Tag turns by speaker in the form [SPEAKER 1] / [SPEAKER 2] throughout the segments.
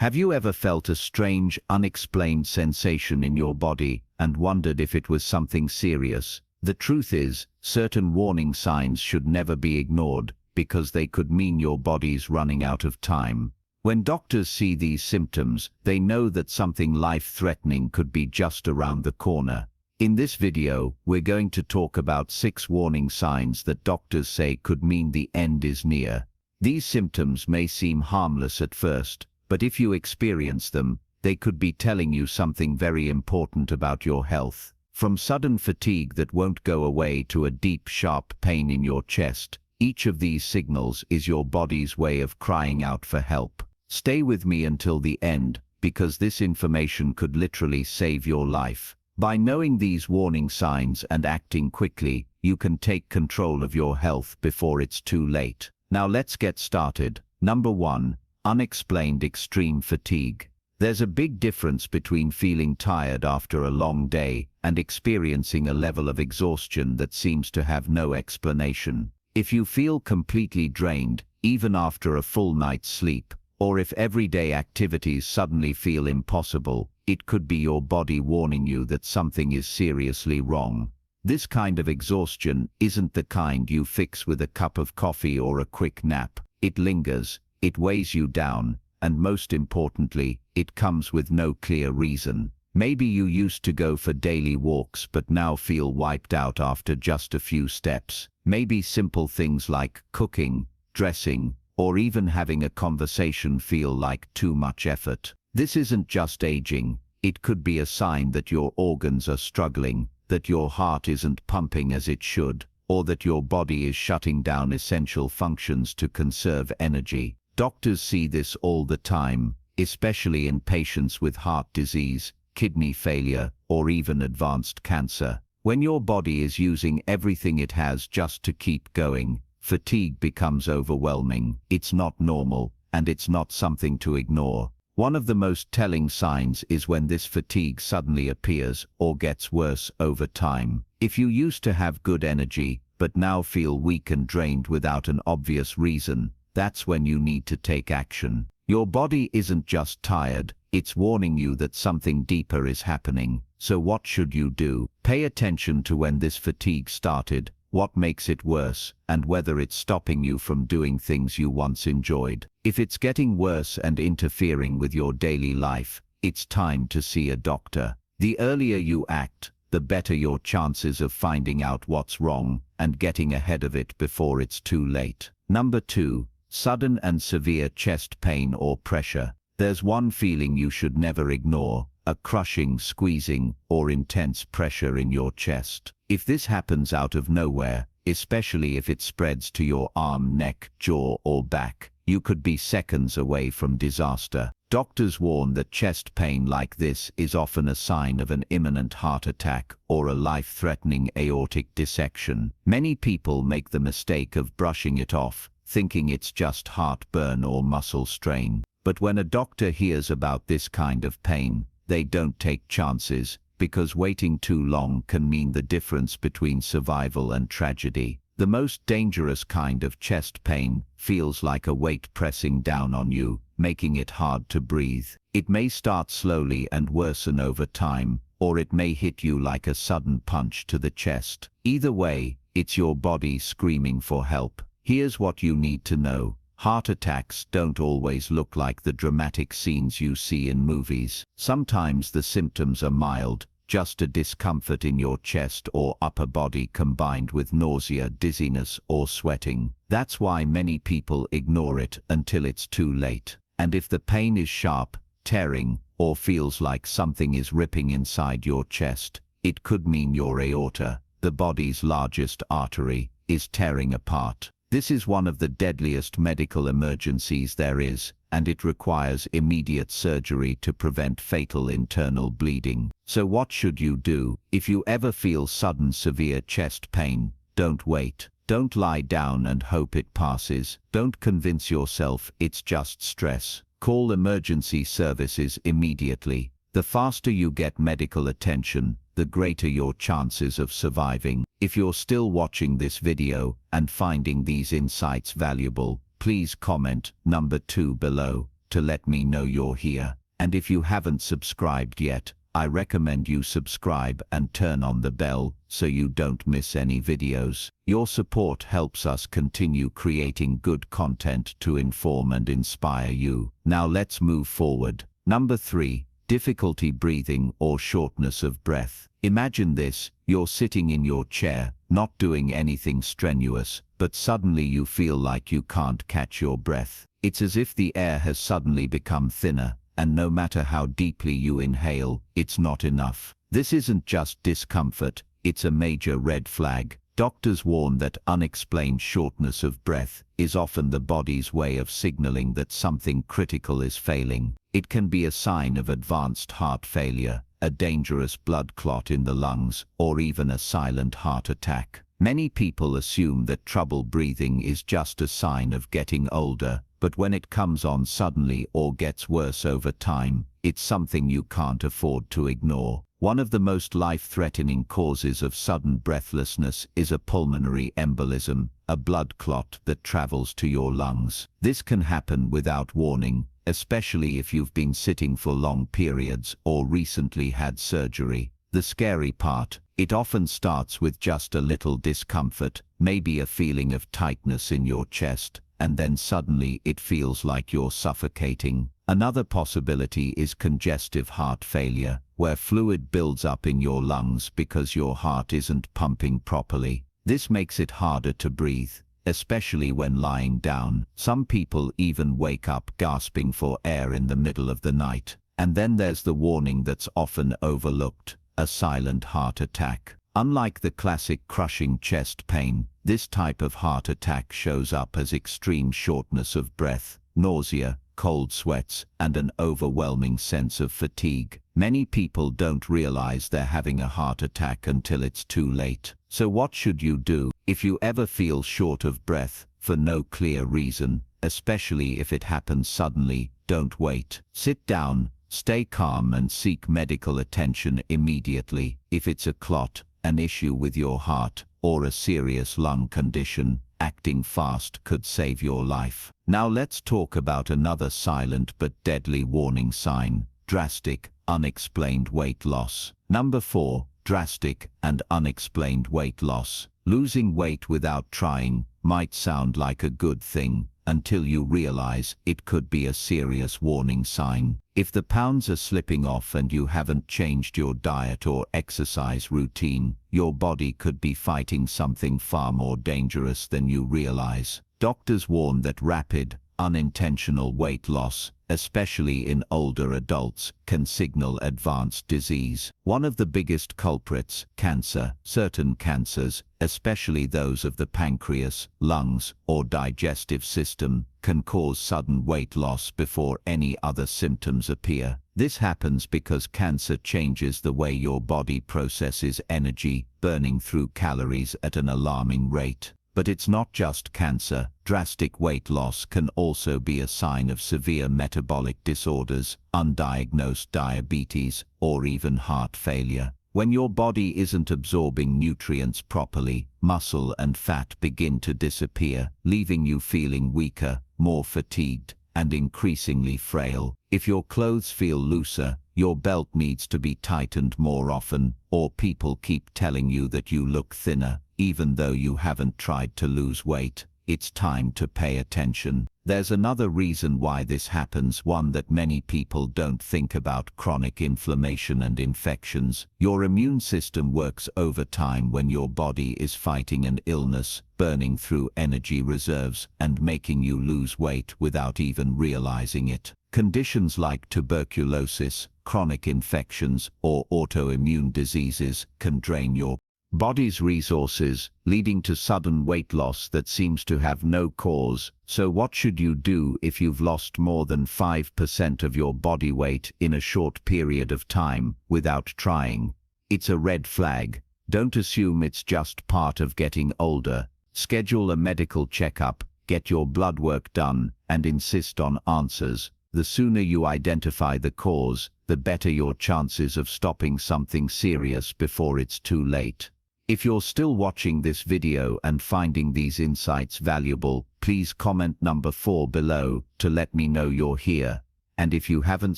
[SPEAKER 1] Have you ever felt a strange, unexplained sensation in your body and wondered if it was something serious? The truth is, certain warning signs should never be ignored because they could mean your body's running out of time. When doctors see these symptoms, they know that something life-threatening could be just around the corner. In this video, we're going to talk about 6 warning signs that doctors say could mean the end is near. These symptoms may seem harmless at first, but if you experience them, they could be telling you something very important about your health. From sudden fatigue that won't go away to a deep, sharp pain in your chest, each of these signals is your body's way of crying out for help. Stay with me until the end, because this information could literally save your life. By knowing these warning signs and acting quickly, you can take control of your health before it's too late. Now let's get started. Number 1. Unexplained extreme fatigue. There's a big difference between feeling tired after a long day and experiencing a level of exhaustion that seems to have no explanation. If you feel completely drained, even after a full night's sleep, or if everyday activities suddenly feel impossible, it could be your body warning you that something is seriously wrong. This kind of exhaustion isn't the kind you fix with a cup of coffee or a quick nap. It lingers, it weighs you down, and most importantly, it comes with no clear reason. Maybe you used to go for daily walks but now feel wiped out after just a few steps. Maybe simple things like cooking, dressing, or even having a conversation feel like too much effort. This isn't just aging. It could be a sign that your organs are struggling, that your heart isn't pumping as it should, or that your body is shutting down essential functions to conserve energy. Doctors see this all the time, especially in patients with heart disease, kidney failure, or even advanced cancer. When your body is using everything it has just to keep going, fatigue becomes overwhelming. It's not normal, and it's not something to ignore. One of the most telling signs is when this fatigue suddenly appears or gets worse over time. If you used to have good energy, but now feel weak and drained without an obvious reason, that's when you need to take action. Your body isn't just tired, it's warning you that something deeper is happening. So what should you do? Pay attention to when this fatigue started, what makes it worse, and whether it's stopping you from doing things you once enjoyed. If it's getting worse and interfering with your daily life, it's time to see a doctor. The earlier you act, the better your chances of finding out what's wrong and getting ahead of it before it's too late. Number 2. Sudden and severe chest pain or pressure. There's one feeling you should never ignore: a crushing, squeezing, or intense pressure in your chest. If this happens out of nowhere, especially if it spreads to your arm, neck, jaw, or back, you could be seconds away from disaster. Doctors warn that chest pain like this is often a sign of an imminent heart attack or a life-threatening aortic dissection. Many people make the mistake of brushing it off, thinking it's just heartburn or muscle strain. But when a doctor hears about this kind of pain, they don't take chances, because waiting too long can mean the difference between survival and tragedy. The most dangerous kind of chest pain feels like a weight pressing down on you, making it hard to breathe. It may start slowly and worsen over time, or it may hit you like a sudden punch to the chest. Either way, it's your body screaming for help. Here's what you need to know. Heart attacks don't always look like the dramatic scenes you see in movies. Sometimes the symptoms are mild, just a discomfort in your chest or upper body combined with nausea, dizziness, or sweating. That's why many people ignore it until it's too late. And if the pain is sharp, tearing, or feels like something is ripping inside your chest, it could mean your aorta, the body's largest artery, is tearing apart. This is one of the deadliest medical emergencies there is, and it requires immediate surgery to prevent fatal internal bleeding. So what should you do? If you ever feel sudden severe chest pain, don't wait. Don't lie down and hope it passes. Don't convince yourself it's just stress. Call emergency services immediately. The faster you get medical attention, the greater your chances of surviving. If you're still watching this video and finding these insights valuable, please comment number 2 below. to let me know you're here. And if you haven't subscribed yet, I recommend you subscribe and turn on the bell so you don't miss any videos. Your support helps us continue creating good content to inform and inspire you. Now let's move forward. Number 3. Difficulty breathing or shortness of breath. Imagine this: you're sitting in your chair, not doing anything strenuous, but suddenly you feel like you can't catch your breath. It's as if the air has suddenly become thinner, and no matter how deeply you inhale, it's not enough. This isn't just discomfort, it's a major red flag. Doctors warn that unexplained shortness of breath is often the body's way of signaling that something critical is failing. It can be a sign of advanced heart failure, a dangerous blood clot in the lungs, or even a silent heart attack. Many people assume that trouble breathing is just a sign of getting older, but when it comes on suddenly or gets worse over time, it's something you can't afford to ignore. One of the most life-threatening causes of sudden breathlessness is a pulmonary embolism, a blood clot that travels to your lungs. This can happen without warning, especially if you've been sitting for long periods or recently had surgery. The scary part: it often starts with just a little discomfort, maybe a feeling of tightness in your chest, and then suddenly it feels like you're suffocating. Another possibility is congestive heart failure, where fluid builds up in your lungs because your heart isn't pumping properly. This makes it harder to breathe, especially when lying down. Some people even wake up gasping for air in the middle of the night. And then there's the warning that's often overlooked: a silent heart attack. Unlike the classic crushing chest pain, this type of heart attack shows up as extreme shortness of breath, nausea, cold sweats, and an overwhelming sense of fatigue. Many people don't realize they're having a heart attack until it's too late. So what should you do? If you ever feel short of breath, for no clear reason, especially if it happens suddenly, don't wait. Sit down, stay calm, and seek medical attention immediately. If it's a clot, an issue with your heart, or a serious lung condition, acting fast could save your life. Now let's talk about another silent but deadly warning sign: drastic, unexplained weight loss. Number 4. Drastic and unexplained weight loss. Losing weight without trying might sound like a good thing, until you realize it could be a serious warning sign. If the pounds are slipping off and you haven't changed your diet or exercise routine, your body could be fighting something far more dangerous than you realize. Doctors warn that rapid, unintentional weight loss, especially in older adults, can signal advanced disease. One of the biggest culprits, cancer. Certain cancers, especially those of the pancreas, lungs, or digestive system, can cause sudden weight loss before any other symptoms appear. This happens because cancer changes the way your body processes energy, burning through calories at an alarming rate. But it's not just cancer. Drastic weight loss can also be a sign of severe metabolic disorders, undiagnosed diabetes, or even heart failure. When your body isn't absorbing nutrients properly, muscle and fat begin to disappear, leaving you feeling weaker, more fatigued, and increasingly frail. If your clothes feel looser, your belt needs to be tightened more often, or people keep telling you that you look thinner, even though you haven't tried to lose weight, it's time to pay attention. There's another reason why this happens, one that many people don't think about: chronic inflammation and infections. Your immune system works overtime when your body is fighting an illness, burning through energy reserves and making you lose weight without even realizing it. Conditions like tuberculosis, chronic infections, or autoimmune diseases can drain your body's resources, leading to sudden weight loss that seems to have no cause. So what should you do if you've lost more than 5% of your body weight in a short period of time without trying? It's a red flag. Don't assume it's just part of getting older. Schedule a medical checkup, get your blood work done, and insist on answers. The sooner you identify the cause, the better your chances of stopping something serious before it's too late. If you're still watching this video and finding these insights valuable, please comment number 4 below to let me know you're here. And if you haven't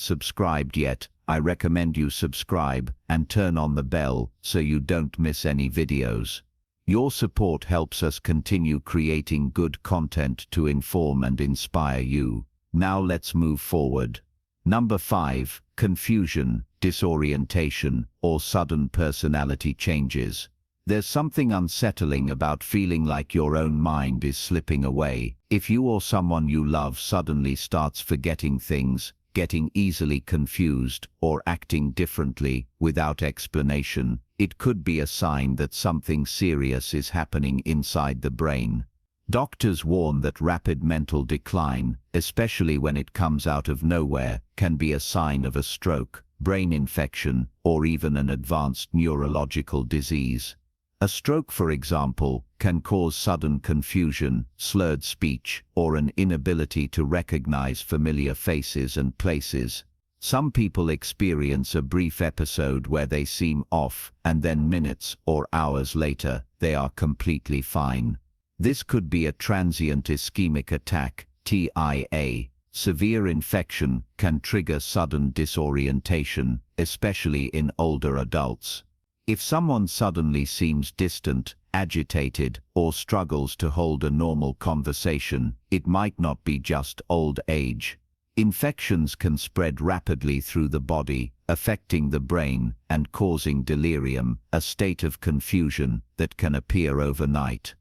[SPEAKER 1] subscribed yet, I recommend you subscribe and turn on the bell so you don't miss any videos. Your support helps us continue creating good content to inform and inspire you. Now let's move forward. Number 5. Confusion, disorientation, or sudden personality changes. There's something unsettling about feeling like your own mind is slipping away. If you or someone you love suddenly starts forgetting things, getting easily confused, or acting differently without explanation, it could be a sign that something serious is happening inside the brain. Doctors warn that rapid mental decline, especially when it comes out of nowhere, can be a sign of a stroke, brain infection, or even an advanced neurological disease. A stroke, for example, can cause sudden confusion, slurred speech, or an inability to recognize familiar faces and places. Some people experience a brief episode where they seem off, and then minutes or hours later, they are completely fine. This could be a transient ischemic attack, TIA. Severe infection can trigger sudden disorientation, especially in older adults. If someone suddenly seems distant, agitated, or struggles to hold a normal conversation, it might not be just old age. Infections can spread rapidly through the body, affecting the brain and causing delirium, a state of confusion that can appear overnight.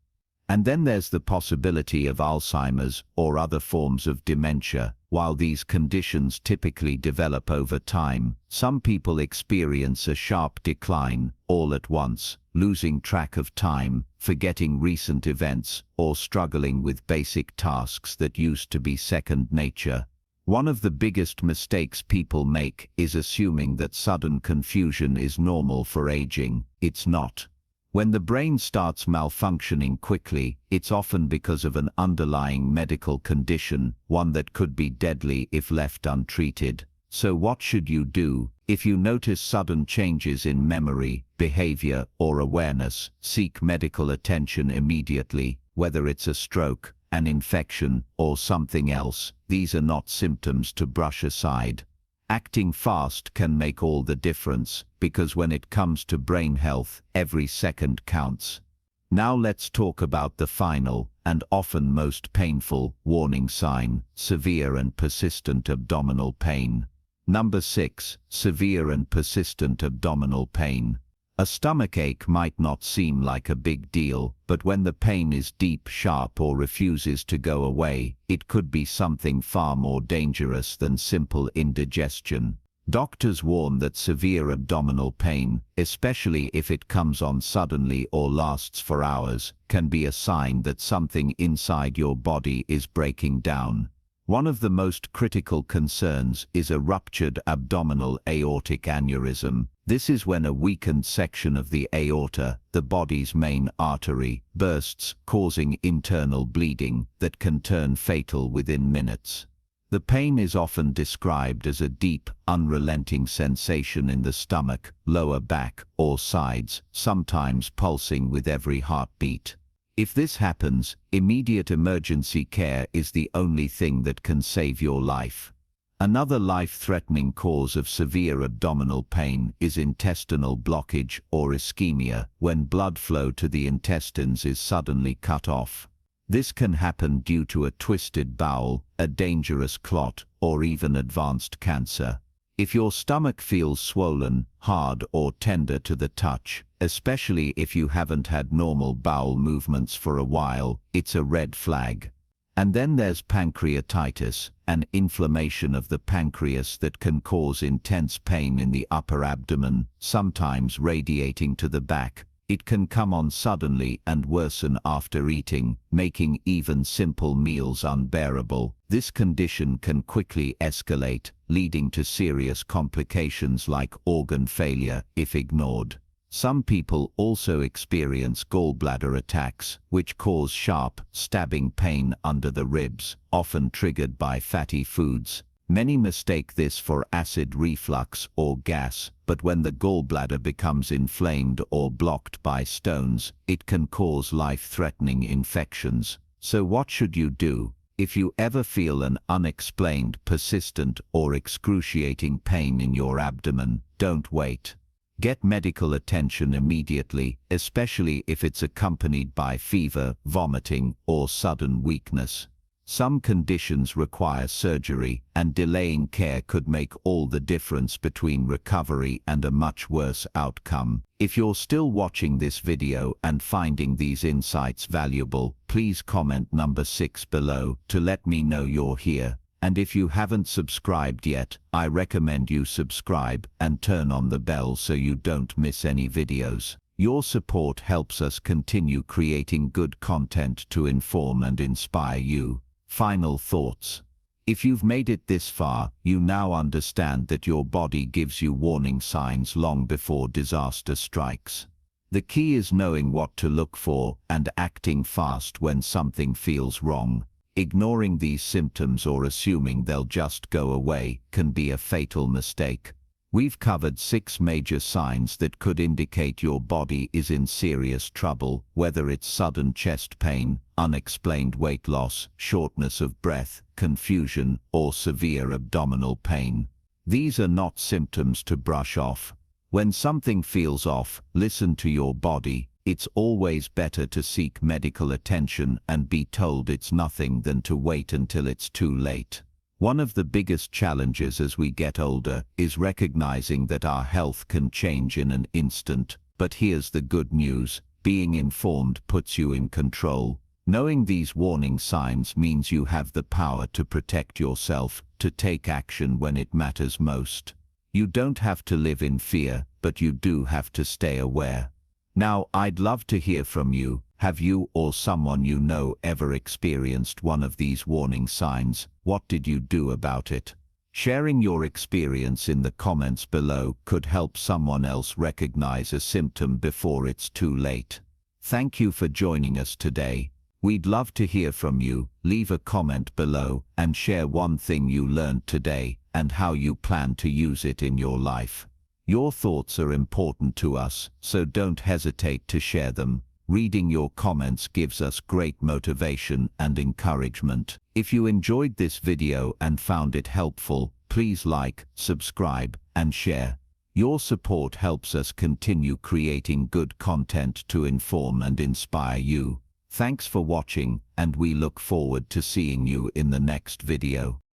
[SPEAKER 1] And then there's the possibility of Alzheimer's or other forms of dementia. While these conditions typically develop over time, some people experience a sharp decline all at once, losing track of time, forgetting recent events, or struggling with basic tasks that used to be second nature. One of the biggest mistakes people make is assuming that sudden confusion is normal for aging. It's not. When the brain starts malfunctioning quickly, it's often because of an underlying medical condition, one that could be deadly if left untreated. So what should you do? If you notice sudden changes in memory, behavior, or awareness, seek medical attention immediately, whether it's a stroke, an infection, or something else. These are not symptoms to brush aside. Acting fast can make all the difference, because when it comes to brain health, every second counts. Now let's talk about the final, and often most painful, warning sign: severe and persistent abdominal pain. Number 6. Severe and persistent abdominal pain. A stomachache might not seem like a big deal, but when the pain is deep, sharp, or refuses to go away, it could be something far more dangerous than simple indigestion. Doctors warn that severe abdominal pain, especially if it comes on suddenly or lasts for hours, can be a sign that something inside your body is breaking down. One of the most critical concerns is a ruptured abdominal aortic aneurysm. This is when a weakened section of the aorta, the body's main artery, bursts, causing internal bleeding that can turn fatal within minutes. The pain is often described as a deep, unrelenting sensation in the stomach, lower back, or sides, sometimes pulsing with every heartbeat. If this happens, immediate emergency care is the only thing that can save your life. Another life-threatening cause of severe abdominal pain is intestinal blockage or ischemia, when blood flow to the intestines is suddenly cut off. This can happen due to a twisted bowel, a dangerous clot, or even advanced cancer. If your stomach feels swollen, hard, or tender to the touch, especially if you haven't had normal bowel movements for a while, it's a red flag. And then there's pancreatitis, an inflammation of the pancreas that can cause intense pain in the upper abdomen, sometimes radiating to the back. It can come on suddenly and worsen after eating, making even simple meals unbearable. This condition can quickly escalate, leading to serious complications like organ failure if ignored. Some people also experience gallbladder attacks, which cause sharp, stabbing pain under the ribs, often triggered by fatty foods. Many mistake this for acid reflux or gas, but when the gallbladder becomes inflamed or blocked by stones, it can cause life-threatening infections. So what should you do? If you ever feel an unexplained, persistent, or excruciating pain in your abdomen, don't wait. Get medical attention immediately, especially if it's accompanied by fever, vomiting, or sudden weakness. Some conditions require surgery, and delaying care could make all the difference between recovery and a much worse outcome. If you're still watching this video and finding these insights valuable, please comment number 6 below to let me know you're here. And if you haven't subscribed yet, I recommend you subscribe and turn on the bell so you don't miss any videos. Your support helps us continue creating good content to inform and inspire you. Final thoughts. If you've made it this far, you now understand that your body gives you warning signs long before disaster strikes. The key is knowing what to look for and acting fast when something feels wrong. Ignoring these symptoms or assuming they'll just go away can be a fatal mistake. We've covered 6 major signs that could indicate your body is in serious trouble, whether it's sudden chest pain, unexplained weight loss, shortness of breath, confusion, or severe abdominal pain. These are not symptoms to brush off. When something feels off, listen to your body. It's always better to seek medical attention and be told it's nothing than to wait until it's too late. One of the biggest challenges as we get older is recognizing that our health can change in an instant. But here's the good news: being informed puts you in control. Knowing these warning signs means you have the power to protect yourself, to take action when it matters most. You don't have to live in fear, but you do have to stay aware. Now, I'd love to hear from you. Have you or someone you know ever experienced one of these warning signs? What did you do about it? Sharing your experience in the comments below could help someone else recognize a symptom before it's too late. Thank you for joining us today. We'd love to hear from you. Leave a comment below and share one thing you learned today and how you plan to use it in your life. Your thoughts are important to us, so don't hesitate to share them. Reading your comments gives us great motivation and encouragement. If you enjoyed this video and found it helpful, please like, subscribe, and share. Your support helps us continue creating good content to inform and inspire you. Thanks for watching, and we look forward to seeing you in the next video.